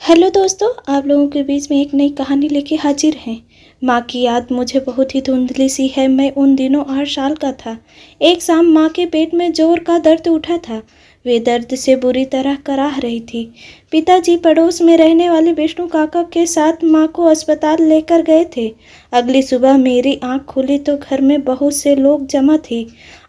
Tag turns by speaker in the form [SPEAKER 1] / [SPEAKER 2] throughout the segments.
[SPEAKER 1] Hello दोस्तों, आप लोगों के बीच में एक नई कहानी लेके हाजिर हैं। माँ की याद मुझे बहुत ही धुंधली सी है। मैं उन दिनों 8 साल का था। एक शाम माँ के पेट में जोर का दर्द उठा था। वे दर्द से बुरी तरह कराह रही थी। पिताजी पड़ोस में रहने वाले विष्णु काका के साथ माँ को अस्पताल लेकर गए थे। अगली सुबह मेरी आँख खुली तो घर में बहुत से लोग जमा थे।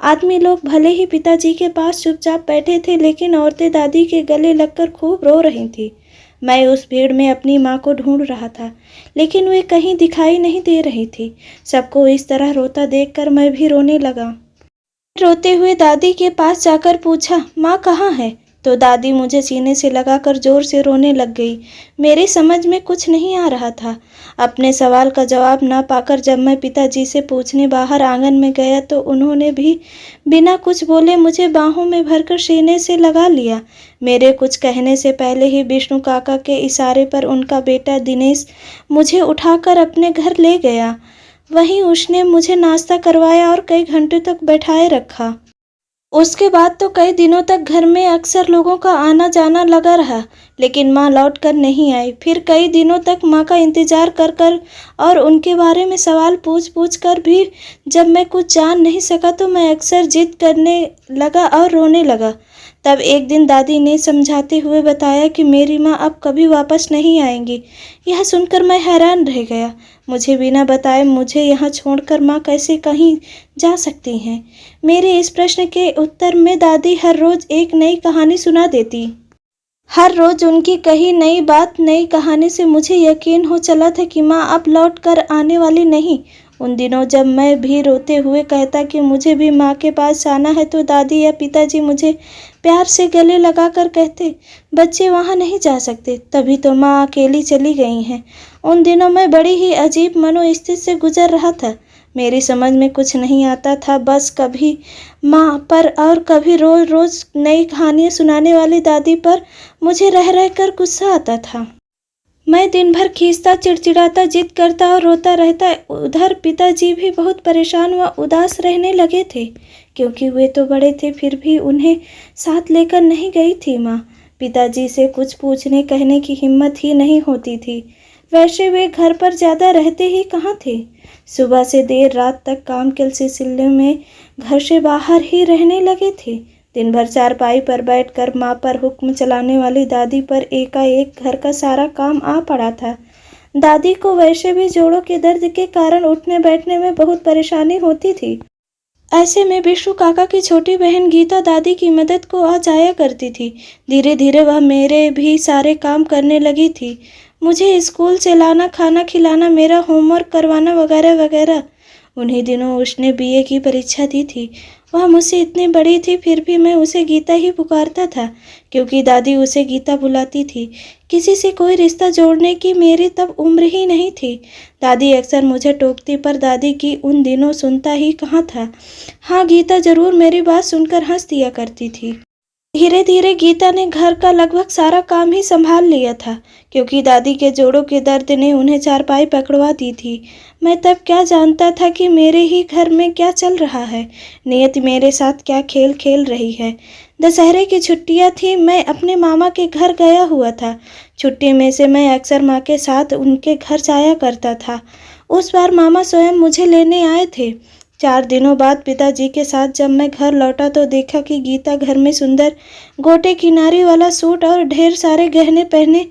[SPEAKER 1] आदमी लोग भले ही पिताजी के पास चुपचाप बैठे थे, लेकिन औरतें दादी के गले लगकर खूब रो रही थीं। मैं उस भीड़ में अपनी माँ को ढूंढ रहा था, लेकिन वे कहीं दिखाई नहीं दे रही थी। सबको इस तरह रोता देखकर मैं भी रोने लगा। रोते हुए दादी के पास जाकर पूछा, माँ कहाँ है? तो दादी मुझे सीने से लगाकर जोर से रोने लग गई। मेरी समझ में कुछ नहीं आ रहा था। अपने सवाल का जवाब ना पाकर जब मैं पिताजी से पूछने बाहर आंगन में गया तो उन्होंने भी बिना कुछ बोले मुझे बाहों में भरकर सीने से लगा लिया। मेरे कुछ कहने से पहले ही विष्णु काका के इशारे पर उनका बेटा दिनेश मुझे उठाकर अपने घर ले गया। वहीं उसने मुझे नाश्ता करवाया और कई घंटे तक बैठाए रखा। उसके बाद तो कई दिनों तक घर में अक्सर लोगों का आना जाना लगा रहा, लेकिन माँ लौट कर नहीं आई। फिर कई दिनों तक माँ का इंतजार कर कर और उनके बारे में सवाल पूछ पूछ कर भी जब मैं कुछ जान नहीं सका तो मैं अक्सर जिद करने लगा और रोने लगा। तब एक दिन दादी ने समझाते हुए बताया कि मेरी माँ अब कभी वापस नहीं आएंगी। यह सुनकर मैं हैरान रह गया। मुझे बिना बताए मुझे यहाँ छोड़कर माँ कैसे कहीं जा सकती हैं? मेरे इस प्रश्न के उत्तर में दादी हर रोज एक नई कहानी सुना देती। हर रोज उनकी कही नई बात, नई कहानी से मुझे यकीन हो चला था कि माँ अब लौट कर आने वाली नहीं। उन दिनों जब मैं भी रोते हुए कहता कि मुझे भी माँ के पास जाना है तो दादी या पिताजी मुझे प्यार से गले लगाकर कहते, बच्चे वहाँ नहीं जा सकते, तभी तो माँ अकेली चली गई हैं। उन दिनों मैं बड़ी ही अजीब मनोस्थिति से गुजर रहा था। मेरी समझ में कुछ नहीं आता था। बस कभी माँ पर और कभी रोज रोज नई कहानियाँ सुनाने वाली दादी पर मुझे रह रह कर गुस्सा आता था। मैं दिन भर खींचता, चिड़चिड़ाता, जिद करता और रोता रहता। उधर पिताजी भी बहुत परेशान व उदास रहने लगे थे, क्योंकि वे तो बड़े थे, फिर भी उन्हें साथ लेकर नहीं गई थी माँ। पिताजी से कुछ पूछने कहने की हिम्मत ही नहीं होती थी। वैसे वे घर पर ज़्यादा रहते ही कहाँ थे। सुबह से देर रात तक काम के सिलसिले में घर से बाहर ही रहने लगे थे। दिन भर चारपाई पर बैठकर माँ पर हुक्म चलाने वाली दादी पर एकाएक घर का सारा काम आ पड़ा था। दादी को वैसे भी जोड़ों के दर्द के कारण उठने बैठने में बहुत परेशानी होती थी। ऐसे में विष्णु काका की छोटी बहन गीता दादी की मदद को आ जाया करती थी। धीरे धीरे वह मेरे भी सारे काम करने लगी थी। मुझे स्कूल से लाना, खाना खिलाना, मेरा होमवर्क करवाना वगैरह वगैरह। उन्हीं दिनों उसने बीए की परीक्षा दी थी। वह मुझसे इतनी बड़ी थी, फिर भी मैं उसे गीता ही पुकारता था, क्योंकि दादी उसे गीता बुलाती थी। किसी से कोई रिश्ता जोड़ने की मेरी तब उम्र ही नहीं थी। दादी अक्सर मुझे टोकती, पर दादी की उन दिनों सुनता ही कहाँ था। हाँ, गीता जरूर मेरी बात सुनकर हंस दिया करती थी। धीरे धीरे गीता ने घर का लगभग सारा काम ही संभाल लिया था, क्योंकि दादी के जोड़ों के दर्द ने उन्हें चारपाई पकड़वा दी थी। मैं तब क्या जानता था कि मेरे ही घर में क्या चल रहा है, नियति मेरे साथ क्या खेल खेल रही है। दशहरे की छुट्टियां थी। मैं अपने मामा के घर गया हुआ था। छुट्टी में से मैं अक्सर माँ के साथ उनके घर जाया करता था। उस बार मामा स्वयं मुझे लेने आए थे। 4 दिनों बाद पिताजी के साथ जब मैं घर लौटा तो देखा कि गीता घर में सुंदर गोटे किनारी वाला सूट और ढेर सारे गहने पहने,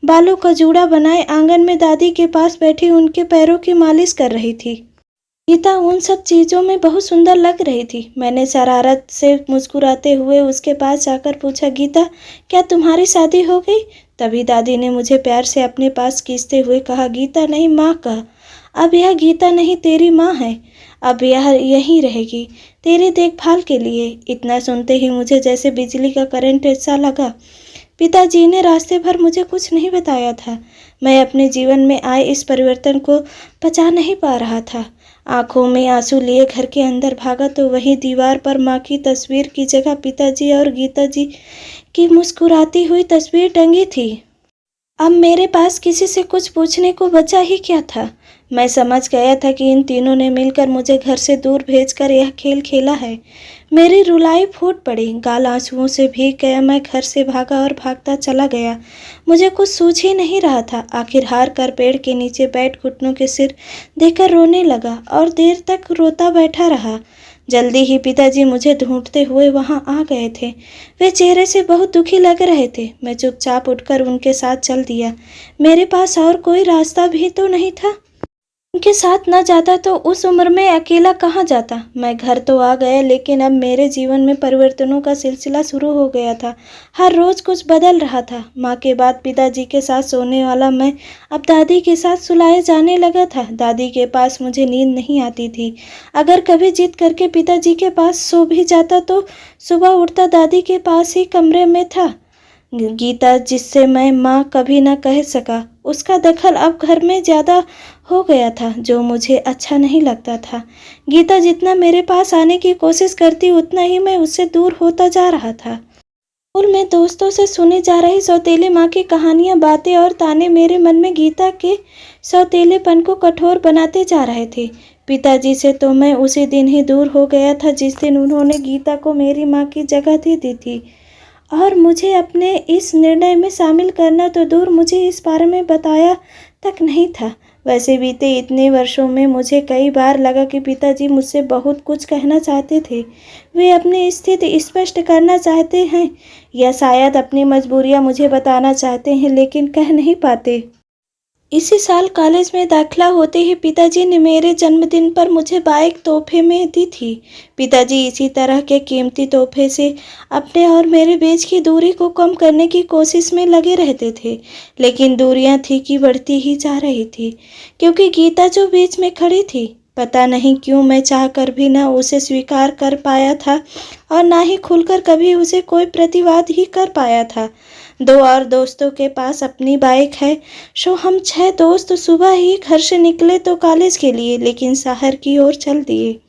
[SPEAKER 1] बालों का जूड़ा बनाए आंगन में दादी के पास बैठी उनके पैरों की मालिश कर रही थी। गीता उन सब चीज़ों में बहुत सुंदर लग रही थी। मैंने शरारत से मुस्कुराते हुए उसके पास जाकर पूछा, गीता, क्या तुम्हारी शादी हो गई? तभी दादी ने मुझे प्यार से अपने पास खींचते हुए कहा, गीता नहीं, माँ कहा। अब यह गीता नहीं, तेरी माँ है। अब यह यहीं रहेगी, तेरी देखभाल के लिए। इतना सुनते ही मुझे जैसे बिजली का करंट सा लगा। पिताजी ने रास्ते भर मुझे कुछ नहीं बताया था। मैं अपने जीवन में आए इस परिवर्तन को पचा नहीं पा रहा था। आंखों में आंसू लिए घर के अंदर भागा तो वहीं दीवार पर माँ की तस्वीर की जगह पिताजी और गीता जी की मुस्कुराती हुई तस्वीर टंगी थी। अब मेरे पास किसी से कुछ पूछने को बचा ही क्या था। मैं समझ गया था कि इन तीनों ने मिलकर मुझे घर से दूर भेजकर यह खेल खेला है। मेरी रुलाई फूट पड़ी, गाल आंसुओं से भीग गया। मैं घर से भागा और भागता चला गया। मुझे कुछ सूझ ही नहीं रहा था। आखिर हार कर पेड़ के नीचे बैठ घुटनों के सिर देकर रोने लगा और देर तक रोता बैठा रहा। जल्दी ही पिताजी मुझे ढूंढते हुए वहां आ गए थे। वे चेहरे से बहुत दुखी लग रहे थे। मैं चुपचाप उठकर उनके साथ चल दिया। मेरे पास और कोई रास्ता भी तो नहीं था। उनके साथ न जाता तो उस उम्र में अकेला कहाँ जाता। मैं घर तो आ गया, लेकिन अब मेरे जीवन में परिवर्तनों का सिलसिला शुरू हो गया था। हर रोज कुछ बदल रहा था। माँ के बाद पिताजी के साथ सोने वाला मैं अब दादी के साथ सुलाए जाने लगा था। दादी के पास मुझे नींद नहीं आती थी। अगर कभी जिद करके पिताजी के पास सो भी जाता तो सुबह उठता दादी के पास ही कमरे में था। गीता, जिससे मैं माँ कभी न कह सका, उसका दखल अब घर में ज़्यादा हो गया था, जो मुझे अच्छा नहीं लगता था। गीता जितना मेरे पास आने की कोशिश करती, उतना ही मैं उससे दूर होता जा रहा था। स्कूल में दोस्तों से सुनी जा रही सौतेली माँ की कहानियाँ, बातें और ताने मेरे मन में गीता के सौतेलेपन को कठोर बनाते जा रहे थे। पिताजी से तो मैं उसी दिन ही दूर हो गया था जिस दिन उन्होंने गीता को मेरी माँ की जगह दे दी थी। और मुझे अपने इस निर्णय में शामिल करना तो दूर, मुझे इस बारे में बताया तक नहीं था। वैसे बीते इतने वर्षों में मुझे कई बार लगा कि पिताजी मुझसे बहुत कुछ कहना चाहते थे। वे अपनी स्थिति स्पष्ट करना चाहते हैं या शायद अपनी मजबूरियां मुझे बताना चाहते हैं, लेकिन कह नहीं पाते। इसी साल कॉलेज में दाखिला होते ही पिताजी ने मेरे जन्मदिन पर मुझे बाइक तोहफे में दी थी। पिताजी इसी तरह के कीमती तोहफे से अपने और मेरे बीच की दूरी को कम करने की कोशिश में लगे रहते थे, लेकिन दूरियां थी कि बढ़ती ही जा रही थी, क्योंकि गीता जो बीच में खड़ी थी। पता नहीं क्यों मैं चाहकर भी न उसे स्वीकार कर पाया था और ना ही खुलकर कभी उसे कोई प्रतिवाद ही कर पाया था। 2 और दोस्तों के पास अपनी बाइक है, सो हम 6 दोस्त सुबह ही घर से निकले तो कॉलेज के लिए, लेकिन शहर की ओर चल दिए।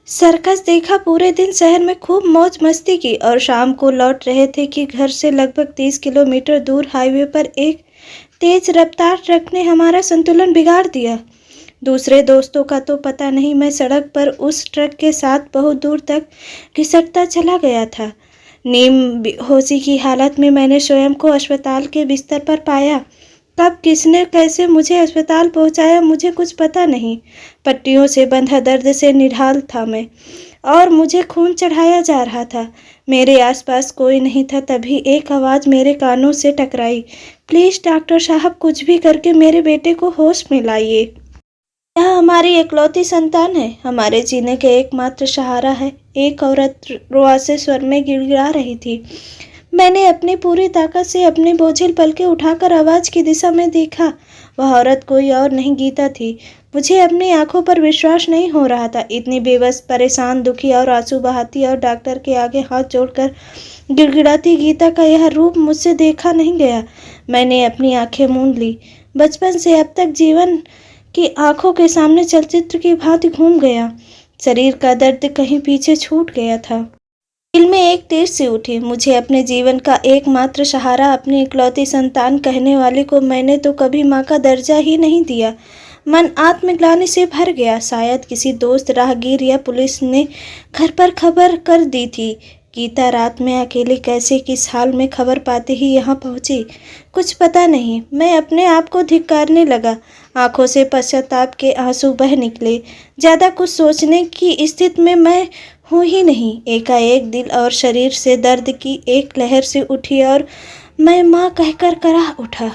[SPEAKER 1] सर्कस देखा, पूरे दिन शहर में खूब मौज मस्ती की और शाम को लौट रहे थे कि घर से लगभग 30 किलोमीटर दूर हाईवे पर एक तेज रफ्तार ट्रक ने हमारा संतुलन बिगाड़ दिया। दूसरे दोस्तों का तो पता नहीं। मैं सड़क पर उस ट्रक के साथ बहुत दूर तक घिसटता चला गया था। नीम बेहोशी की हालत में मैंने स्वयं को अस्पताल के बिस्तर पर पाया। कब किसने कैसे मुझे अस्पताल पहुंचाया मुझे कुछ पता नहीं। पट्टियों से बंधा दर्द से निढाल था मैं और मुझे खून चढ़ाया जा रहा था। मेरे आसपास कोई नहीं था। तभी एक आवाज़ मेरे कानों से टकराई, प्लीज़ डॉक्टर साहब, कुछ भी करके मेरे बेटे को होश में लाइए। यह हमारी इकलौती संतान है, हमारे जीने के एकमात्र सहारा है। एक औरत रुआसे स्वर में गिड़गिड़ा रही थी। मैंने अपनी पूरी ताकत से अपने बोझिल पलके उठाकर आवाज की दिशा में देखा। वह औरत कोई और नहीं, गीता थी। मुझे अपनी आंखों पर विश्वास नहीं हो रहा था। इतनी बेबस, परेशान, दुखी और आंसू बहाती और डॉक्टर के आगे हाथ जोड़कर गिड़गिड़ाती गीता का यह रूप मुझसे देखा नहीं गया। मैंने अपनी आंखें मूंद ली। बचपन से अब तक जीवन की आंखों के सामने चलचित्र की भांति घूम गया। शरीर का दर्द कहीं पीछे छूट गया था। दिल में एक तीर सी उठी। मुझे अपने जीवन का एकमात्र सहारा, अपनी इकलौती संतान कहने वाले को मैंने तो कभी माँ का दर्जा ही नहीं दिया। मन आत्मग्लानि से भर गया। शायद किसी दोस्त, राहगीर या पुलिस ने घर पर खबर कर दी थी। गीता रात में अकेली कैसे, किस हाल में, खबर पाते ही यहाँ पहुँची, कुछ पता नहीं। मैं अपने आप को धिक्कारने लगा। आंखों से पश्चाताप के आंसू बह निकले। ज़्यादा कुछ सोचने की स्थिति में मैं हूँ ही नहीं। एकाएक दिल और शरीर से दर्द की एक लहर से उठी और मैं माँ कहकर कराह उठा।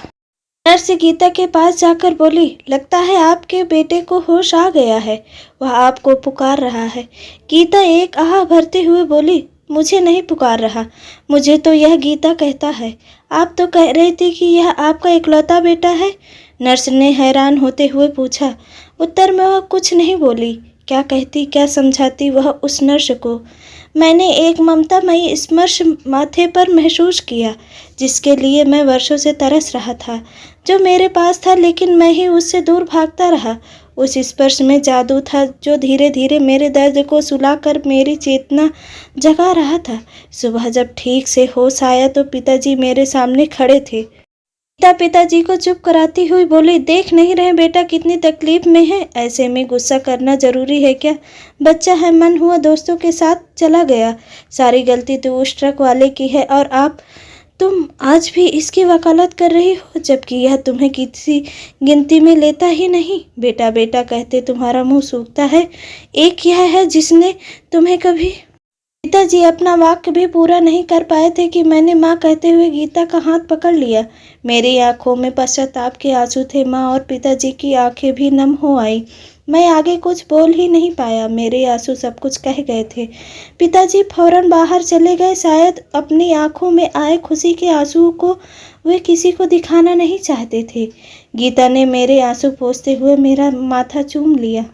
[SPEAKER 1] नर्स गीता के पास जाकर बोली, लगता है आपके बेटे को होश आ गया है, वह आपको पुकार रहा है। गीता एक आह भरते हुए बोली, मुझे नहीं पुकार रहा, मुझे तो यह गीता कहता है। आप तो कह रही थी कि यह आपका इकलौता बेटा है। नर्स ने हैरान होते हुए पूछा। उत्तर में वह कुछ नहीं बोली। क्या कहती, क्या समझाती वह उस नर्स को। मैंने एक ममतामयी स्पर्श माथे पर महसूस किया, जिसके लिए मैं वर्षों से तरस रहा था, जो मेरे पास था, लेकिन मैं ही उससे दूर भागता रहा। उस स्पर्श में जादू था जो धीरे धीरे मेरे दर्द को सुलाकर मेरी चेतना जगा रहा था। सुबह जब ठीक से होश आया तो पिताजी मेरे सामने खड़े थे। गीता पिताजी को चुप कराती हुई बोली, देख नहीं रहे बेटा कितनी तकलीफ में है, ऐसे में गुस्सा करना जरूरी है क्या? बच्चा है, मन हुआ दोस्तों के साथ चला गया। सारी गलती तो उस ट्रक वाले की है और तुम आज भी इसकी वकालत कर रही हो, जबकि यह तुम्हें किसी गिनती में लेता ही नहीं। बेटा बेटा कहते तुम्हारा मुंह सूखता है। एक यह है जिसने तुम्हें कभी। पिताजी अपना वाक्य भी पूरा नहीं कर पाए थे कि मैंने माँ कहते हुए गीता का हाथ पकड़ लिया। मेरी आंखों में पश्चाताप के आंसू थे। माँ और पिताजी की आंखें भी नम हो आई। मैं आगे कुछ बोल ही नहीं पाया, मेरे आंसू सब कुछ कह गए थे। पिताजी फौरन बाहर चले गए। शायद अपनी आंखों में आए खुशी के आंसू को वे किसी को दिखाना नहीं चाहते थे। गीता ने मेरे आंसू पोंछते हुए मेरा माथा चूम लिया।